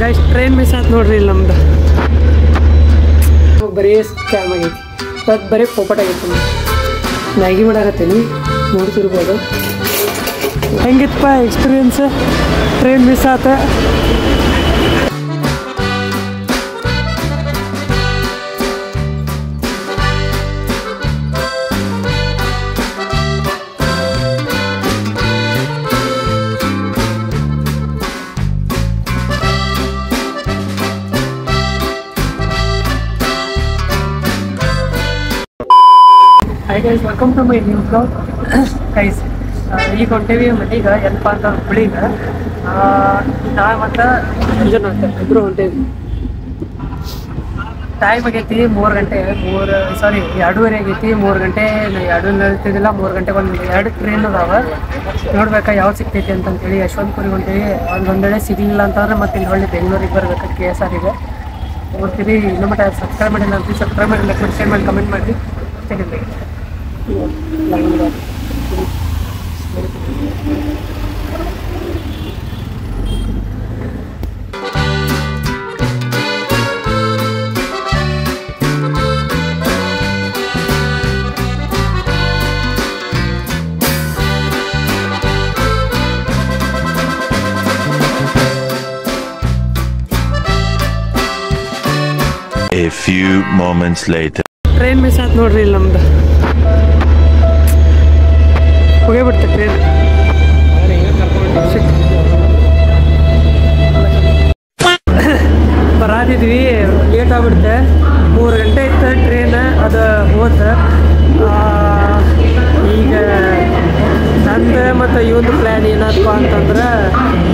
Guys train miss ಆಯ್ತು ನೋಡ್ರಿ ಇಲ್ಲಿ ನಮ್ದು ಬರೀ ಸ್ಕ್ಯಾಮ್ ಆಗೈತಿ ಅದು ಬರೀ ಪೋಪಟ್ ಆಗೈತಿ ಮ್ಯಾಗಿ ಮಾಡಾಕತ್ತೀನಿ ನೋಡ್ತಿರ್ಬೋದು ಹೆಂಗಿತ್ತಪ್ಪ ಎಕ್ಸ್ಪೀರಿಯನ್ಸ್ ಟ್ರೈನ್ ಮಿಸ್ ಆತ Hi guys, welcome to my new vlog. Guys, ಈಗ ಹೊಂಟೇವಿ ಮನೆಗೆ ಏನಪ್ಪ ಅಂತ ಹುಳಿಗೆ ನಾ ಮತ್ತು ಮುಂಜಾನೆ ಅಂತ ಇಬ್ಬರು ಹೊಂಟೇವಿ ಟೈಮ್ ಆಗೈತಿ 3 ಗಂಟೆ 2:30 ಆಗೈತಿ 3 ಗಂಟೆ 2 ನಿಲ್ತಿದ್ದಿಲ್ಲ 3 ಗಂಟೆಗೆ ಒಂದು 2 ಟ್ರೈನ್ ಅದಾವ ನೋಡ್ಬೇಕಾ ಯಾವ್ದು ಸಿಗ್ತೈತಿ ಅಂತಂತೇಳಿ ಯಶವಂತಪುರಿಗೆ ಹೊಂಟೇವಿ ಒಂದು ವೇಳೆ ಸಿಗಲಿಲ್ಲ ಅಂತಂದ್ರೆ ಮತ್ತೆ ಇಲ್ಲಿ ಹೊಳ್ಳಿ ಬೆಂಗಳೂರಿಗೆ ಬರ್ಬೇಕು KSRಗೆ ನೋಡ್ತೀವಿ ಇನ್ನೂ ಮಟ್ಟ ಸಬ್ಸ್ಕ್ರೈಬ್ ಮಾಡಿಲ್ಲ ಅಂತ ಸಬ್ಸ್ಕ್ರೈಬ್ ಮಾಡಿ ಲೈಕ್ ಮಾಡಿ ಶೇರ್ ಮಾಡಿ ಕಮೆಂಟ್ ಮಾಡಿ ತೆಗೆದು A few moments later. Train miss ಆಯ್ತು ನೋಡ್ರಿ ಇಲ್ಲಿ ನಮ್ದು ಹೋಗೇಬಿಡ್ತೆ ಟ್ರೈನ್ ಬರಾತಿದ್ವಿ ಲೇಟ್ ಆಗ್ಬಿಡುತ್ತೆ 3 ಗಂಟೆ ಇತ್ತು ಟ್ರೈನ್ ಅದು ಹೋತ ಈಗ ನಂದು ಮತ್ತು ಇವೊಂದು ಪ್ಲ್ಯಾನ್ ಏನಪ್ಪ ಅಂತಂದ್ರೆ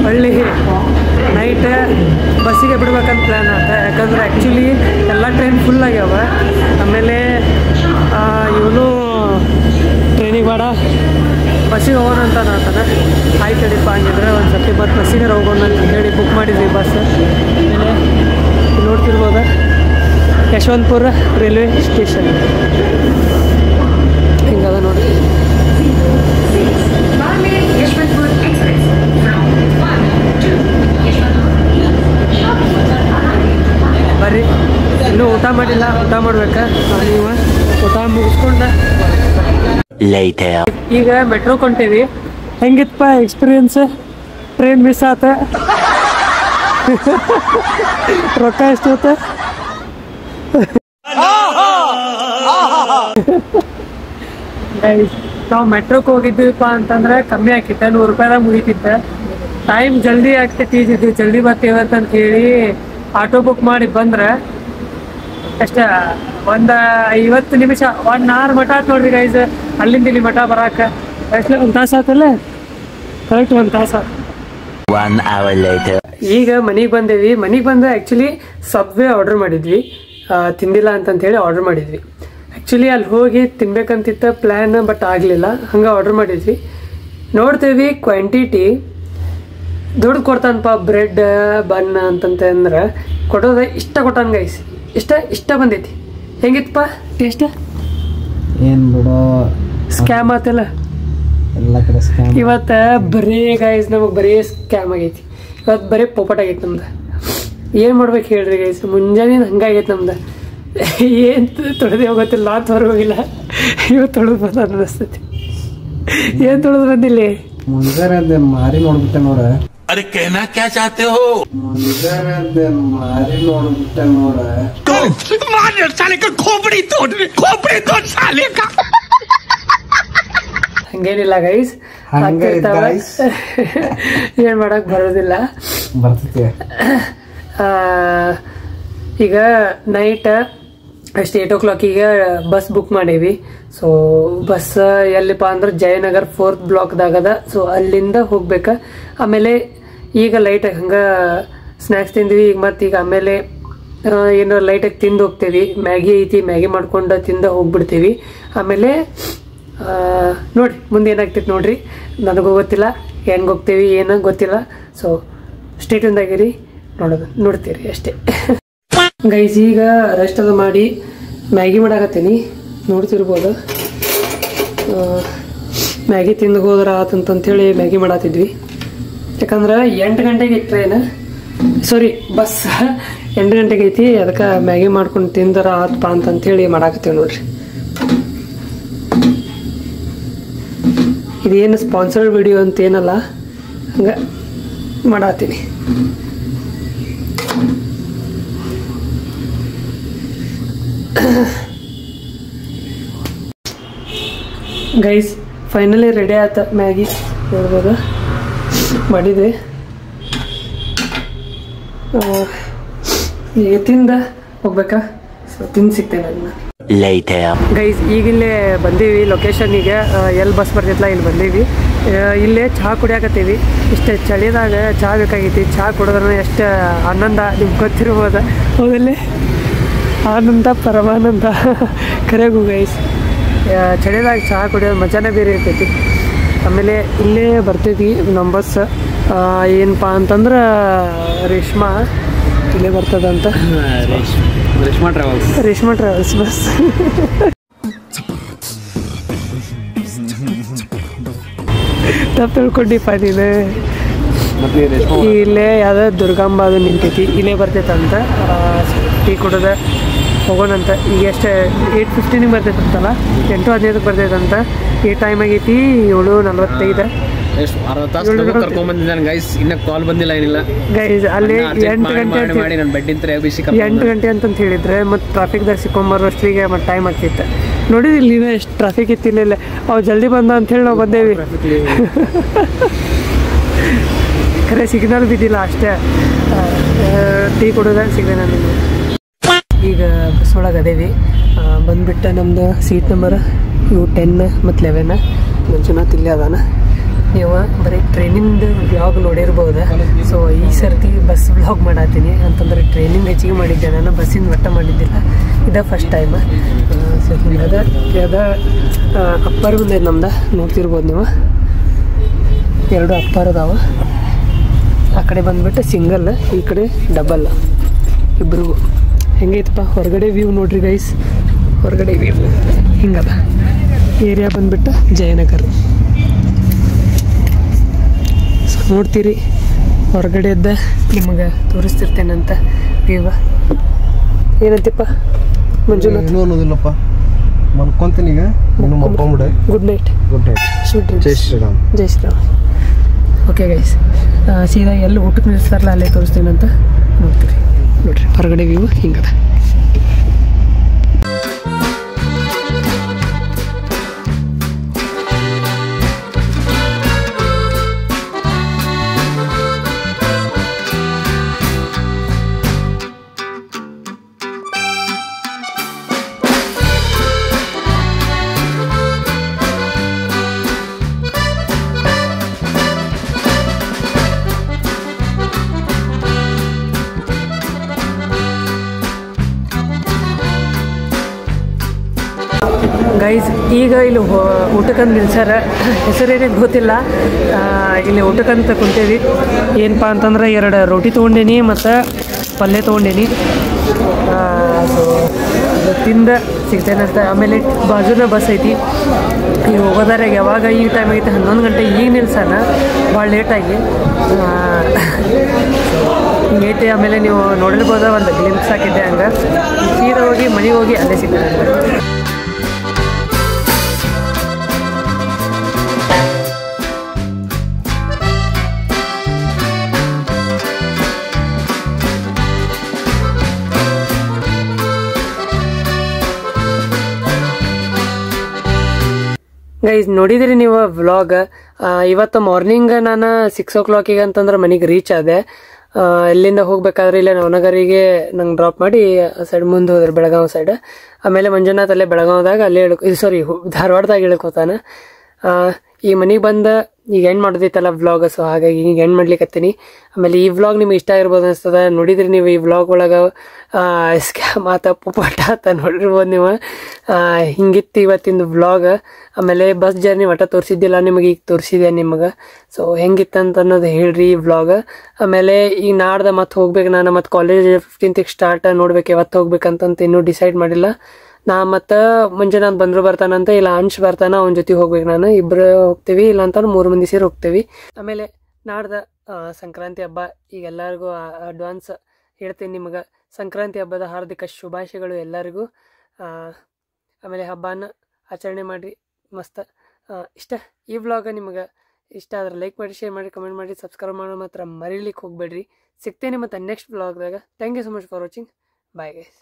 ಹಳ್ಳಿ ನೈಟ್ ಬಸ್ಸಿಗೆ ಬಿಡ್ಬೇಕಂತ ಪ್ಲ್ಯಾನ್ ಆತ ಯಾಕಂದ್ರೆ ಆ್ಯಕ್ಚುಲಿ ಎಲ್ಲ ಟ್ರೈನ್ ಫುಲ್ ಆಗ್ಯಾವ ಆಮೇಲೆ ಇವನು ಟ್ರೈನಿಗೆ ಬೇಡ ಬಸ್ಸಿಗೆ ಹೋಗೋಣ ಅಂತ ಅಂತಾನೆ ಆಯ್ತು ತಡಿಪ್ಪ ಹಂಗಿದ್ರೆ ಒಂದು ಸರ್ತಿ ಬಸ್ಸಿಗೆ ಹೋಗೋಣ ಅಂತ ಹೇಳಿ ಬುಕ್ ಮಾಡಿದ್ವಿ ಬಸ್ ಆಮೇಲೆ ನೋಡ್ತಿರ್ಬೋದ ಯಶವಂತಪುರ ರೈಲ್ವೆ ಸ್ಟೇಷನ್ ಹಿಂಗದ ನೋಡಿ ಬರ್ರಿ ಇನ್ನೂ ಊಟ ಮಾಡಿಲ್ಲ ಊಟ ಮಾಡ್ಬೇಕಾ ನೀವು ಊಟ ಮುಗಿಸ್ಕೊಂಡ ಈಗ ಮೆಟ್ರೋ ಕೊಂಟೇವಿ ಹೆಂಗಿತ್ತಪ್ಪ ಎಕ್ಸ್ಪೀರಿಯನ್ಸ್ ಟ್ರೈನ್ ಮಿಸ್ ಆತ ರೊಕ್ಕ ಎಷ್ಟು ಹೋತ ನಾವು ಮೆಟ್ರೋಕ್ಕೆ ಹೋಗಿದ್ದೀವಪ್ಪ ಅಂತಂದ್ರೆ ಕಮ್ಮಿ ಆಕಿತ್ತ 100 ರೂಪಾಯಿದಾಗ ಮುಗಿತಿತ್ತ ಟೈಮ್ ಜಲ್ದಿ ಆಗ್ತೈತಿ ಜಲ್ದಿ ಬರ್ತೀವಿ ಅಂತ ಹೇಳಿ ಆಟೋ ಬುಕ್ ಮಾಡಿ ಬಂದ್ರೆ ಅಷ್ಟ ಒಂದು 50 ನಿಮಿಷ 1 hour ಮಠ ಆಯ್ತು ನೋಡ್ರಿ ಗೈಸ್ ಅಲ್ಲಿಂದ ಇಲ್ಲಿ ಮಠ ಬರಾಕ ಎಷ್ಟು 1 ತಾಸು ಆತಲ್ಲ ಕರೆಕ್ಟ್ 1 ತಾಸು 1 hour later. ಈಗ ಮನೆಗೆ ಬಂದೇವಿ ಮನೆಗೆ ಬಂದು ಆ್ಯಕ್ಚುಲಿ ಸಬ್ವೇ ಆರ್ಡರ್ ಮಾಡಿದ್ವಿ ತಿಂದಿಲ್ಲ ಅಂತಂತೇಳಿ ಆರ್ಡರ್ ಮಾಡಿದ್ವಿ ಆ್ಯಕ್ಚುಲಿ ಅಲ್ಲಿ ಹೋಗಿ ತಿನ್ಬೇಕಂತಿತ್ತ ಪ್ಲ್ಯಾನ್ ಬಟ್ ಆಗಲಿಲ್ಲ ಹಂಗೆ ಆರ್ಡರ್ ಮಾಡಿದ್ವಿ ನೋಡ್ತೇವಿ ಕ್ವಾಂಟಿಟಿ ದೊಡ್ಡ ಕೊಡ್ತಾನಪ್ಪ ಬ್ರೆಡ್ ಬನ್ ಅಂತಂತಂದ್ರೆ ಕೊಡೋದ ಇಷ್ಟ ಕೊಟ್ಟಾನ ಗೈಸ್ ಇಷ್ಟ ಬಂದೈತಿ ಹೆಂಗಿತ್ತಪ್ಪ ಟೇಸ್ಟ್ ಏನು ಬಿಡೋ ಸ್ಕ್ಯಾಮ್ ಆತಲ್ಲ ಎಲ್ಲ ಕಡೆ ಸ್ಕ್ಯಾಮ್ ಇವತ್ತು ಬರೀ ಗೈಸ್ ನಮಗೆ ಬರೀ ಸ್ಕ್ಯಾಮ್ ಆಗೈತಿ ಇವತ್ತು ಬರೀ ಪೋಪಟ್ ಆಗೈತಿ ನಮ್ದು ಏನು ಮಾಡ್ಬೇಕು ಹೇಳ್ರಿ ಗೈಸ್ ಮುಂಜಾನೆ ಹಂಗಾಗೈತಿ ನಮ್ದು ಏನು ತೊಳೆದೇ ಹೋಗತ್ತಿಲ್ಲ ನಾ ಹೊರಗೆ ಹೋಗಿಲ್ಲ ಇವತ್ತು ತೊಳೆದು ಬಂದ ಅನ್ನಿಸ್ತೈತಿ ಏನು ತೊಳೆದು ಬಂದಿಲ್ಲ ಮುಂಜಾನೆ ಮಾರಿ ನೋಡ್ಬಿಟ್ಟೆ ನೋಡ अरे कहना क्या चाहते हो? ಮುಂಜಾನೆ ಮಾರಿ ನೋಡ್ಬಿಟ್ಟೆ ನೋಡ साले का खोपड़ी तोड़ साले का ಹಂಗೇನಿಲ್ಲ ಗೈಸ್ ಏನು ಮಾಡಕ್ ಬರೋದಿಲ್ಲ ಬರ್ತೈತಿ ಈಗ ನೈಟ್ ಅಷ್ಟು 8 o'clock ಬಸ್ ಬುಕ್ ಮಾಡೇವಿ ಸೊ ಬಸ್ ಎಲ್ಲಿಪ್ಪ ಅಂದ್ರೆ ಜಯನಗರ್ 4th ಬ್ಲಾಕ್ದಾಗದ ಸೊ ಅಲ್ಲಿಂದ ಹೋಗ್ಬೇಕು ಆಮೇಲೆ ಈಗ ಲೈಟಾಗಿ ಹಂಗೆ ಸ್ನ್ಯಾಕ್ಸ್ ತಿಂದ್ವಿ ಈಗ ಮತ್ತೀಗ ಆಮೇಲೆ ಏನೋ ಲೈಟಾಗಿ ತಿಂದು ಹೋಗ್ತೇವಿ ಮ್ಯಾಗಿ ಐತಿ ಮ್ಯಾಗಿ ಮಾಡ್ಕೊಂಡು ತಿಂದು ಹೋಗ್ಬಿಡ್ತೀವಿ ಆಮೇಲೆ ನೋಡಿ ಮುಂದೆ ಏನಾಗ್ತೈತೆ ನೋಡ್ರಿ ನನಗೂ ಗೊತ್ತಿಲ್ಲ ಹೆಂಗೆ ಹೋಗ್ತೀವಿ ಏನೋ ಗೊತ್ತಿಲ್ಲ ಸೊ ಸ್ಟೇಟ್ಯೂನ್ದಾಗಿರಿ ನೋಡ್ತೀರಿ ಅಷ್ಟೇ ಗೈಸ್ ಈಗ ರೆಸ್ಟ್ ಅದು ಮಾಡಿ ಮ್ಯಾಗಿ ಮಾಡಾಕತ್ತೀನಿ ನೋಡ್ತಿರ್ಬೋದು ಮ್ಯಾಗಿ ತಿಂದು ಹೋದ್ರ ಆತಂತಂತೇಳಿ ಮ್ಯಾಗಿ ಮಾಡತ್ತಿದ್ವಿ ಯಾಕಂದ್ರೆ 8 ಗಂಟೆಗೆ ಟ್ರೈನ್ ಸಾರಿ ಬಸ್ 8 ಗಂಟೆಗೆ ಐತಿ, ಅದಕ್ಕೆ ಮ್ಯಾಗಿ ಮಾಡ್ಕೊಂಡು ತಿಂದರ ಆತ್ಪ ಅಂತಂತೇಳಿ ಮಾಡಾಕತ್ತೀವಿ ನೋಡ್ರಿ. ಇದೇನು ಸ್ಪಾನ್ಸರ್ಡ್ ವಿಡಿಯೋ ಅಂತ ಏನಲ್ಲ, ಹಂಗೆ ಮಾಡತ್ತೀನಿ. ಗೈಸ್ ಫೈನಲಿ ರೆಡಿ ಆಯ್ತು ಮ್ಯಾಗಿ, ನೋಡ್ಬೋದು ಮಾಡಿದೆ. ಈಗ ತಿಂದ ಹೋಗ್ಬೇಕಾ? ಸೊ ತಿಂದು ಸಿಗ್ತೇನೆ ಅದನ್ನ. ಗೈಸ್ ಈಗಿಲ್ಲೇ ಬಂದೀವಿ ಲೊಕೇಶನ್ನಿಗೆ, ಎಲ್ಲಿ ಬಸ್ ಬರ್ತಿತ್ತಲ್ಲ ಇಲ್ಲಿ ಬಂದೀವಿ. ಇಲ್ಲೇ ಚಹಾ ಕುಡಿಯಾಕತ್ತೀವಿ. ಇಷ್ಟೇ ಚಳಿದಾಗ ಚಹಾ ಬೇಕಾಗೈತಿ. ಚಹಾ ಕುಡಿದ್ರೆ ಎಷ್ಟು ಆನಂದ ನಿಮ್ಗೆ ಗೊತ್ತಿರ್ಬೋದು, ಹೌದಲ್ಲೇ? ಆನಂದ ಪರಮಾನಂದ ಕರೆಗೂ ಗೈಸ್. ಚಳಿದಾಗ ಚಹಾ ಕುಡಿಯೋದು ಮಜಾನೇ ಬೇರೆ ಇರ್ತೈತಿ. ಆಮೇಲೆ ಇಲ್ಲೇ ಬರ್ತಿದ್ವಿ ನಮ್ಮ ಬಸ್. ಏನಪ್ಪ ಅಂತಂದ್ರೆ ರೇಷ್ಮಾ ಇಲ್ಲೇ ಬರ್ತದಂತ, ರೇಷ್ಮಾ ಟ್ರಾವೆಲ್ಸ್ ಬಸ್. ತಪ್ಪು ತಿಳ್ಕೊಂಡಿಪ್ಪ ನೀನು. ಇಲ್ಲೇ ಯಾವುದೋ ದುರ್ಗಾಂಬ ಅದು ನಿಂತೈತಿ, ಇಲ್ಲೇ ಬರ್ತೈತಂತ. ಟೀ ಕುಡಿದ ಹೋಗೋಣಂತ. ಈಗ ಎಷ್ಟು 8:15 ಬರ್ತೈತಂತಲ್ಲ, 8:15 ಬರ್ತೈತಂತ. ಈ ಟೈಮ್ ಆಗೈತಿ 7:45. ಗೈಸ್ ಇನ್ನ ಕಾಲ್ ಬಂದಿಲ್ಲ, ಏನಿಲ್ಲ ಗೈಸ್. ಅಲ್ಲಿ 8 ಗಂಟೆ ಅಂತಂತ ಹೇಳಿದ್ರೆ ಮತ್ತೆ ಟ್ರಾಫಿಕ್ದಾಗ ಸಿಕ್ಕೊಂಬರೋಷ್ಟಿಗೆ ಮತ್ತೆ ಟೈಮ್ ಆಗ್ತಿತ್ತು. ನೋಡಿದಿಲ್ಲ ನೀನು ಎಷ್ಟು ಟ್ರಾಫಿಕ್ ಇತ್ತು ಇಲ್ಲ. ಅವು ಜಲ್ದಿ ಬಂದ ಅಂಥೇಳಿ ನಾವು ಬಂದೇವಿ. ಖರೆ ಸಿಗ್ನಲ್ ಬಿದ್ದಿಲ್ಲ ಅಷ್ಟೇ. ಟೀ ಕುಡಿದ ಸಿಗ್ದೆ ನನಗೆ. ಈಗ ಬಸ್ ಒಳಗೆ ಅದೇವಿ. ಬಂದುಬಿಟ್ಟು ನಮ್ಮದು ಸೀಟ್ ನಂಬರ್ ಇವು 10 ಮತ್ತು 11. ಮಂಜುನಾಥ್ ಇಲ್ಲೇ ಅದಾನ. ನೀವು ಬರೀ ಟ್ರೈನಿಂದು ಬ್ಲಾಗ್ ನೋಡಿರ್ಬೋದು. ಸೊ ಈ ಸರ್ತಿ ಬಸ್ ಬ್ಲಾಗ್ ಮಾಡತ್ತೀನಿ ಅಂತಂದ್ರೆ ಟ್ರೈನಿಂಗ್ ಹೆಚ್ಚಿಗೆ ಮಾಡಿದ್ದೆ ನಾನು, ಬಸ್ಸಿಂದ ಒಟ್ಟ ಮಾಡಿದ್ದಿಲ್ಲ. ಇದೇ ಫಸ್ಟ್ ಟೈಮ್. ಸೊ ಅದ ಅಪ್ಪರ್ ಬಂದೈತೆ ನಮ್ದು, ನೋಡ್ತಿರ್ಬೋದು ನೀವು. 2 ಅಪ್ಪರ್ ಅದಾವ. ಆ ಕಡೆ ಬಂದುಬಿಟ್ಟು ಸಿಂಗಲ್, ಈ ಕಡೆ ಡಬಲ್, ಇಬ್ರಿಗೂ. ಹೆಂಗೈತಪ್ಪ ಹೊರಗಡೆ ವ್ಯೂ ನೋಡ್ರಿ ಗೈಸ್. ಹೊರಗಡೆ ವ್ಯೂ ಹಿಂಗದ. ಏರಿಯಾ ಬಂದುಬಿಟ್ಟು ಜಯನಗರ. ಸೊ ನೋಡ್ತೀರಿ ಹೊರಗಡೆದ್ದ ನಿಮಗೆ ತೋರಿಸ್ತಿರ್ತೇನಂತ ವ್ಯೂ. ಏನಂತಿಪ್ಪ ಮಂಜುನಾಥ್? ಏನೂ ಅನ್ನೋದಿಲ್ಲಪ್ಪ, ಮಲ್ಕೊಂತೀನಿ ಈಗ. ನೀನು ಮಲ್ಕೊಂಬಿಡೆ. Good night. Good night. Sweet dreams. ಜೈ ಶ್ರೀರಾಮ್. ಜೈ ಶ್ರೀರಾಮ್. ಓಕೆ ಗೈಸ್, ಸೀದಾ ಎಲ್ಲಿ ಊಟಕ್ಕೆ ನಿಲ್ಲಿಸ್ತಾರಲ್ಲ ಅಲ್ಲೇ ತೋರಿಸ್ತೇನಂತ ನೋಡ್ತೀರಿ. ನೋಡ್ರಿ ಹೊರಗಡೆ ವ್ಯೂ ಹಿಂಗದ. ಗೈಸ್ ಈಗ ಇಲ್ಲಿ ಊಟಕ್ಕಂತ ನಿಲ್ಸ್ಯಾರ. ಹೆಸರೇನೇನು ಗೊತ್ತಿಲ್ಲ. ಇಲ್ಲಿ ಊಟಕ್ಕಂತ ಕುಂತೇವಿ. ಏನಪ್ಪ ಅಂತಂದ್ರೆ 2 ರೋಟಿ ತೊಗೊಂಡೇನಿ ಮತ್ತು ಪಲ್ಯ ತೊಗೊಂಡೇನಿ. ಸೊ ಅದು ತಿಂದ ಸಿಗ್ತೇನಂತ. ಆಮೇಲೆ ಬಾಜುನ ಬಸ್ ಐತಿ. ಈಗ ಹೋಗೋದಾರಾಗ ಯಾವಾಗ ಈ ಟೈಮ್ ಐತೆ 11 ಗಂಟೆ ಈಗ ನಿಲ್ಸಾನ, ಭಾಳ ಲೇಟಾಗಿ ಹಿಂಗೈತೆ. ಆಮೇಲೆ ನೀವು ನೋಡಿರ್ಬೋದ ಒಂದು ಗ್ಲಿಂಪ್ಸ್ ಹಾಕಿದ್ದೆ ಹಂಗೆ. ಸೀದಾ ಹೋಗಿ ಮನೆಗೆ ಹೋಗಿ ಅಲ್ಲೇ ಸಿಗ್ತದೆ. ಗೈಸ್ ನೋಡಿದ್ರಿ ನೀವು ವ್ಲಾಗ್. ಇವತ್ತು ಮಾರ್ನಿಂಗ್ ನಾನು 6 o'clock ಅಂತಂದ್ರೆ ಮನೆಗೆ ರೀಚ್ ಆದೆ. ಇಲ್ಲಿಂದ ಹೋಗ್ಬೇಕಾದ್ರೆ ಇಲ್ಲೇ ನವನಗರಿಗೆ ನಂಗೆ ಡ್ರಾಪ್ ಮಾಡಿ ಸೈಡ್ ಮುಂದೆ ಹೋದ್ರೆ ಬೆಳಗಾವಿ ಸೈಡ್. ಆಮೇಲೆ ಮಂಜುನಾಥ್ ಅಲ್ಲೇ ಬೆಳಗಾವಿದಾಗ ಅಲ್ಲೇ ಧಾರವಾಡದಾಗ ಇಳ್ಕೋತಾನ. ಈ ಮನೆಗೆ ಬಂದ ಈಗ ಎಂಡ್ ಮಾಡೋದೈತಲ್ಲ ವ್ಲಾಗ್. ಸೊ ಹಾಗಾಗಿ ಈಗ ಎಂಡ್ ಮಾಡ್ಲಿಕ್ಕತ್ತೀನಿ. ಆಮೇಲೆ ಈ ವ್ಲಾಗ್ ನಿಮ್ಗೆ ಇಷ್ಟ ಆಗಿರ್ಬೋದು ಅನಿಸ್ತದ. ನೋಡಿದ್ರಿ ನೀವು ಈ ವ್ಲಾಗ್ ಒಳಗೆ ಸ್ಕ್ಯಾಮ್ ಆತ ಪುಪಾಟ ಆತ ನೋಡಿರ್ಬೋದು ನೀವು. ಹಿಂಗಿತ್ತು ಇವತ್ತಿಂದು ವ್ಲಾಗ್. ಆಮೇಲೆ ಬಸ್ ಜರ್ನಿ ಒಟ್ಟ ತೋರಿಸಿದ್ದಿಲ್ಲ ನಿಮಗೆ, ಈಗ ತೋರಿಸಿದೆ ನಿಮಗೆ. ಸೊ ಹೆಂಗಿತ್ತಂತ ಅನ್ನೋದು ಹೇಳ್ರಿ ಈ ವ್ಲಾಗ್. ಆಮೇಲೆ ಈಗ ನಾಡ್ದ ಮತ್ತೆ ಹೋಗ್ಬೇಕು ನಾನು. ಮತ್ತು ಕಾಲೇಜ್ 15th ಸ್ಟಾರ್ಟ್, ನೋಡ್ಬೇಕು ಯಾವತ್ತು ಹೋಗ್ಬೇಕಂತಂತ ಇನ್ನೂ ಡಿಸೈಡ್ ಮಾಡಿಲ್ಲ. ನಾ ಮತ್ತು ಮಂಜುನಾಥ್ ಬಂದರು ಬರ್ತಾನಂತ, ಇಲ್ಲ ಅಂಶ್ ಬರ್ತಾನ, ಅವನ ಜೊತೆ ಹೋಗ್ಬೇಕು ನಾನು. ಇಬ್ಬರು ಹೋಗ್ತೀವಿ, ಇಲ್ಲ ಅಂತ 3 ಮಂದಿ ಸೇರಿ ಹೋಗ್ತೀವಿ. ಆಮೇಲೆ ನಾಡ್ದ ಸಂಕ್ರಾಂತಿ ಹಬ್ಬ ಈಗ ಎಲ್ಲರಿಗೂ ಅಡ್ವಾನ್ಸ್ ಹೇಳ್ತೀನಿ ನಿಮಗೆ. ಸಂಕ್ರಾಂತಿ ಹಬ್ಬದ ಹಾರ್ದಿಕ ಶುಭಾಶಯಗಳು ಎಲ್ಲರಿಗೂ. ಆಮೇಲೆ ಹಬ್ಬನ ಆಚರಣೆ ಮಾಡಿರಿ ಮಸ್ತ್. ಈ ವ್ಲಾಗ ನಿಮಗೆ ಇಷ್ಟ ಆದ್ರೆ ಲೈಕ್ ಮಾಡಿ, ಶೇರ್ ಮಾಡಿ, ಕಮೆಂಟ್ ಮಾಡಿ, ಸಬ್ಸ್ಕ್ರೈಬ್ ಮಾಡೋ ಮಾತ್ರ ಮರೀಲಿಕ್ಕೆ ಹೋಗ್ಬೇಡ್ರಿ. ಸಿಗ್ತೇನೆ ಮತ್ತು ನೆಕ್ಸ್ಟ್ ವ್ಲಾಗ್ದಾಗ. Thank you so much for watching. Bye guys.